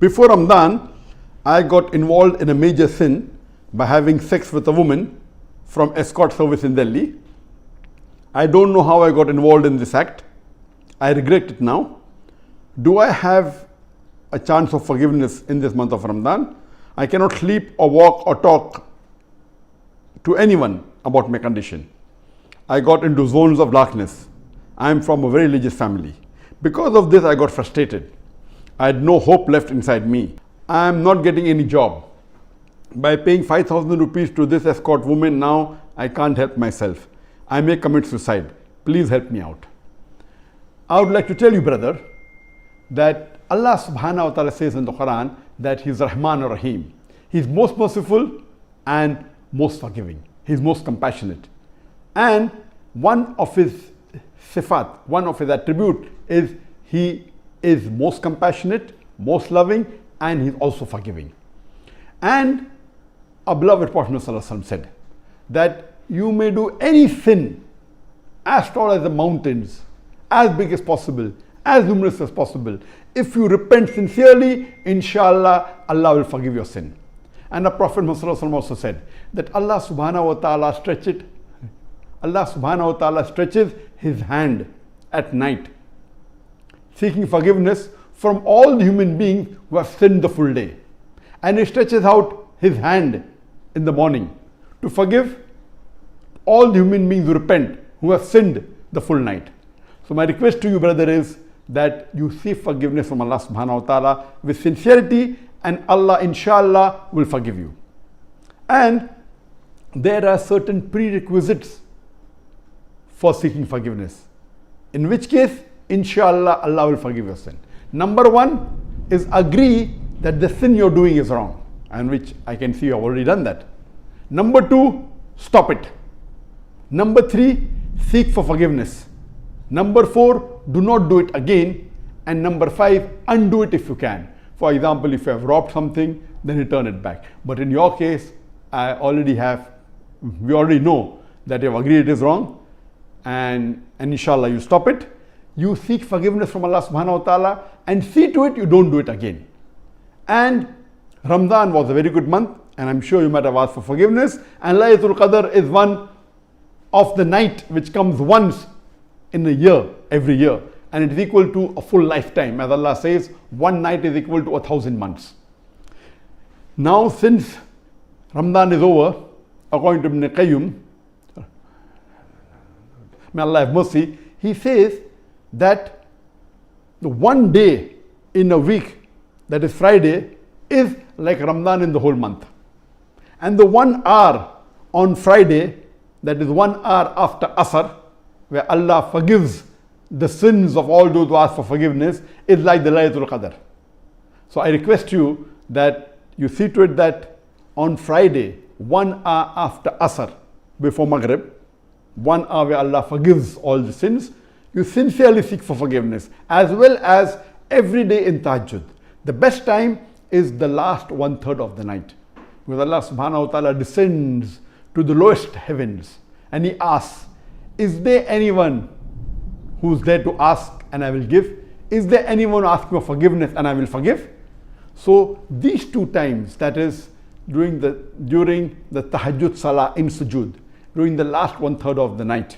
Before Ramadan, I got involved in a major sin by having sex with a woman from escort service in Delhi. I don't know how I got involved in this act. I regret it now. Do I have a chance of forgiveness in this month of Ramadan? I cannot sleep or walk or talk to anyone about my condition. I got into zones of darkness. I am from a very religious family. Because of this, I got frustrated. I had no hope left inside me. I am not getting any job. By paying 5,000 rupees to this escort woman now, I can't help myself. I may commit suicide. Please help me out. I would like to tell you, brother, that Allah subhanahu wa ta'ala says in the Quran that He is Rahman Rahim. He is most merciful and most forgiving. He is most compassionate. And one of His sifat, one of His attributes is He is most compassionate, most loving, and He is also forgiving. And our beloved Prophet ﷺ said that you may do any sin as tall as the mountains, as big as possible, as numerous as possible. If you repent sincerely, inshallah, Allah will forgive your sin. And the Prophet ﷺ also said that Allah subhanahu wa ta'ala stretches His hand at night, seeking forgiveness from all the human beings who have sinned the full day. And He stretches out His hand in the morning to forgive all the human beings who repent, who have sinned the full night. So my request to you, brother, is that you seek forgiveness from Allah subhanahu wa ta'ala with sincerity, and Allah inshallah will forgive you. And there are certain prerequisites for seeking forgiveness, in which case inshallah Allah will forgive your sin. Number one is agree that the sin you're doing is wrong, and which I can see you have already done that. Number two, stop it. Number three, seek for forgiveness. Number four, do not do it again. And number five, undo it if you can. For example, if you have robbed something, then return it back. But in your case, we already know that you have agreed it is wrong, and inshallah you stop it. You seek forgiveness from Allah subhanahu wa ta'ala and see to it you don't do it again. And Ramadan was a very good month, and I'm sure you might have asked for forgiveness. And Laylatul Qadr is one of the night which comes once in a year, every year, and it is equal to a full lifetime. As Allah says, one night is equal to 1,000 months. Now, since Ramadan is over, according to Ibn Qayyim, may Allah have mercy, he says that the one day in a week, that is Friday, is like Ramadan in the whole month. And the 1 hour on Friday, that is 1 hour after Asr, where Allah forgives the sins of all those who ask for forgiveness, is like the Laylatul Qadr. So I request you that you see to it that on Friday, 1 hour after Asr, before Maghrib, 1 hour where Allah forgives all the sins, you sincerely seek for forgiveness, as well as every day in Tahajjud. The best time is the last 1/3 of the night, because Allah subhanahu wa ta'ala descends to the lowest heavens and He asks, is there anyone who's there to ask and I will give? Is there anyone asking for forgiveness and I will forgive? So these two times, that is during the Tahajjud Salah in Sujood, during the last 1/3 of the night,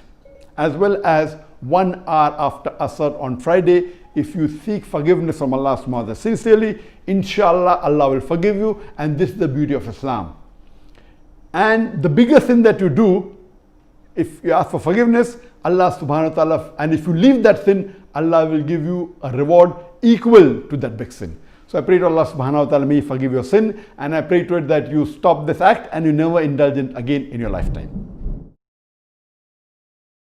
as well as 1 hour after Asr on Friday, if you seek forgiveness from Allah subhanahu wa ta'ala sincerely, inshallah Allah will forgive you. And this is the beauty of Islam. And the biggest sin that you do, if you ask for forgiveness, Allah subhanahu wa ta'ala, and if you leave that sin, Allah will give you a reward equal to that big sin. So I pray to Allah subhanahu wa ta'ala, may He forgive your sin, and I pray to it that you stop this act and you never indulge in it again in your lifetime.